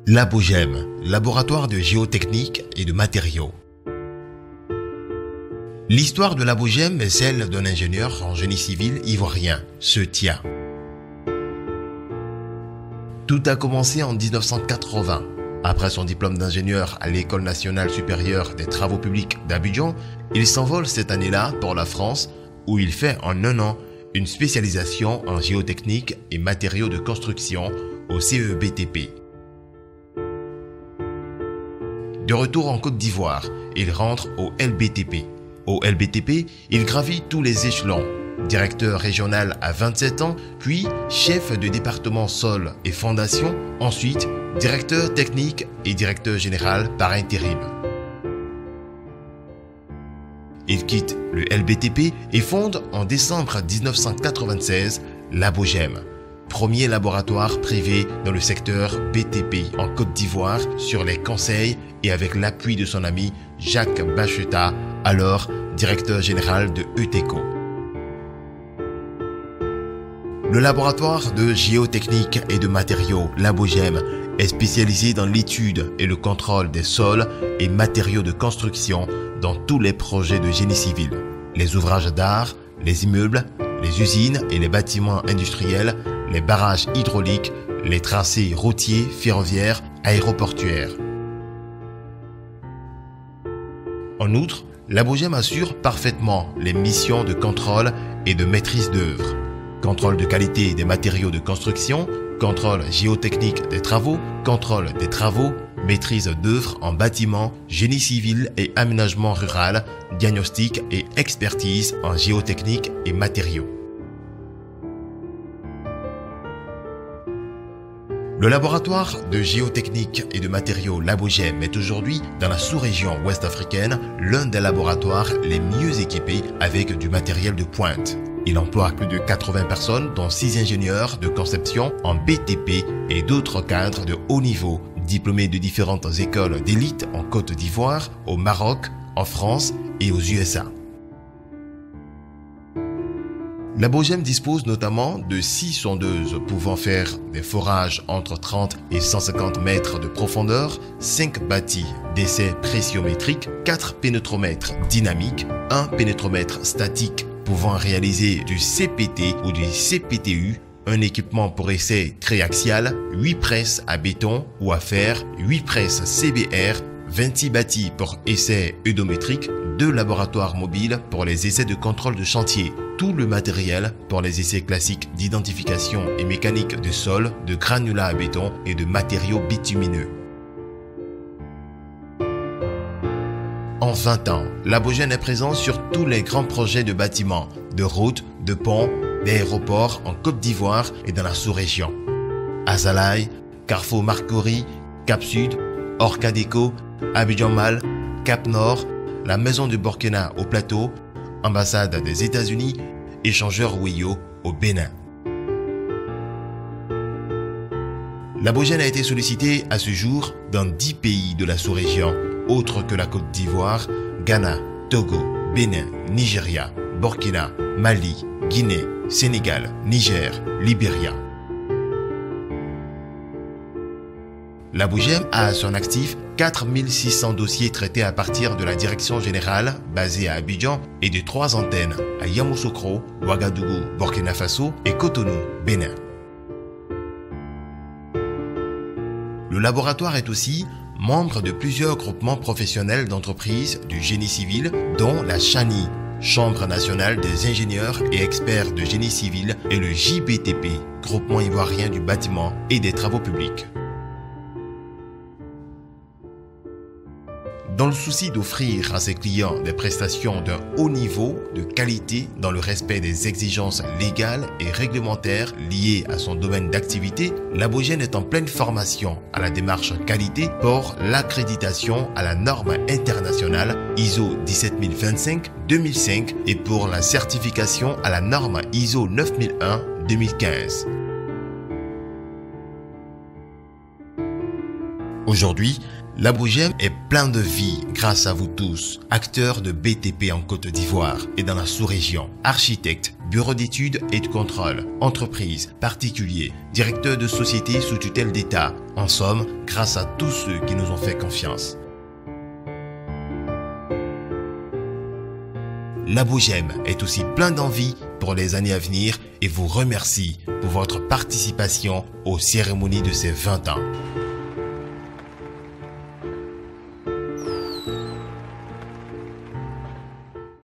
Labogem, laboratoire de géotechnique et de matériaux. L'histoire de Labogem est celle d'un ingénieur en génie civil ivoirien, Setia. Tout a commencé en 1980. Après son diplôme d'ingénieur à l'École nationale supérieure des travaux publics d'Abidjan, il s'envole cette année-là pour la France où il fait en un an une spécialisation en géotechnique et matériaux de construction au CEBTP. De retour en Côte d'Ivoire, il rentre au LBTP. Au LBTP, il gravit tous les échelons. Directeur régional à 27 ans, puis chef de département sol et fondation, ensuite directeur technique et directeur général par intérim. Il quitte le LBTP et fonde en décembre 1996 Labogem, premier laboratoire privé dans le secteur BTP en Côte d'Ivoire sur les conseils et avec l'appui de son ami Jacques Bacheta, alors directeur général de ETECO. Le laboratoire de géotechnique et de matériaux Labogem est spécialisé dans l'étude et le contrôle des sols et matériaux de construction dans tous les projets de génie civil, les ouvrages d'art, les immeubles, les usines et les bâtiments industriels, les barrages hydrauliques, les tracés routiers, ferroviaires, aéroportuaires. En outre, Labogem assure parfaitement les missions de contrôle et de maîtrise d'œuvre. Contrôle de qualité des matériaux de construction, contrôle géotechnique des travaux, contrôle des travaux, maîtrise d'œuvre en bâtiment, génie civil et aménagement rural, diagnostic et expertise en géotechnique et matériaux. Le laboratoire de géotechnique et de matériaux Labogem est aujourd'hui dans la sous-région ouest africaine l'un des laboratoires les mieux équipés avec du matériel de pointe. Il emploie plus de 80 personnes, dont 6 ingénieurs de conception en BTP et d'autres cadres de haut niveau, diplômés de différentes écoles d'élite en Côte d'Ivoire, au Maroc, en France et aux USA. Labogem dispose notamment de 6 sondeuses pouvant faire des forages entre 30 et 150 mètres de profondeur, 5 bâtis d'essais pressiométriques, 4 pénétromètres dynamiques, 1 pénétromètre statique pouvant réaliser du CPT ou du CPTU, un équipement pour essai triaxial, 8 presses à béton ou à fer, 8 presses CBR, 26 bâtis pour essais eudométriques, 2 laboratoires mobiles pour les essais de contrôle de chantier, tout le matériel pour les essais classiques d'identification et mécanique de sol, de granulats à béton et de matériaux bitumineux. En 20 ans, Labogem est présent sur tous les grands projets de bâtiments, de routes, de ponts, d'aéroports en Côte d'Ivoire et dans la sous-région. Azalaï, Carrefour Marcory, Cap Sud, Orcadeco, Abidjan Mal, Cap Nord, la Maison du Burkina au Plateau, Ambassade des États-Unis, Échangeur Weyo au Bénin. Labogem a été sollicité à ce jour dans 10 pays de la sous-région, autres que la Côte d'Ivoire, Ghana, Togo, Bénin, Nigeria, Burkina, Mali, Guinée, Sénégal, Niger, Libéria. Labogem a à son actif 4600 dossiers traités à partir de la direction générale basée à Abidjan et de 3 antennes à Yamoussoukro, Ouagadougou, Burkina Faso et Cotonou, Bénin. Le laboratoire est aussi membre de plusieurs groupements professionnels d'entreprises du génie civil, dont la CHANI, Chambre nationale des ingénieurs et experts de génie civil, et le JBTP, Groupement ivoirien du bâtiment et des travaux publics. Dans le souci d'offrir à ses clients des prestations d'un haut niveau de qualité dans le respect des exigences légales et réglementaires liées à son domaine d'activité, Labogem est en pleine formation à la démarche qualité pour l'accréditation à la norme internationale ISO 17025-2005 et pour la certification à la norme ISO 9001-2015. Aujourd'hui, La Bougème est plein de vie grâce à vous tous, acteurs de BTP en Côte d'Ivoire et dans la sous-région, architectes, bureaux d'études et de contrôle, entreprises, particuliers, directeurs de sociétés sous tutelle d'État. En somme, grâce à tous ceux qui nous ont fait confiance. La Bougème est aussi plein d'envie pour les années à venir et vous remercie pour votre participation aux cérémonies de ses 20 ans.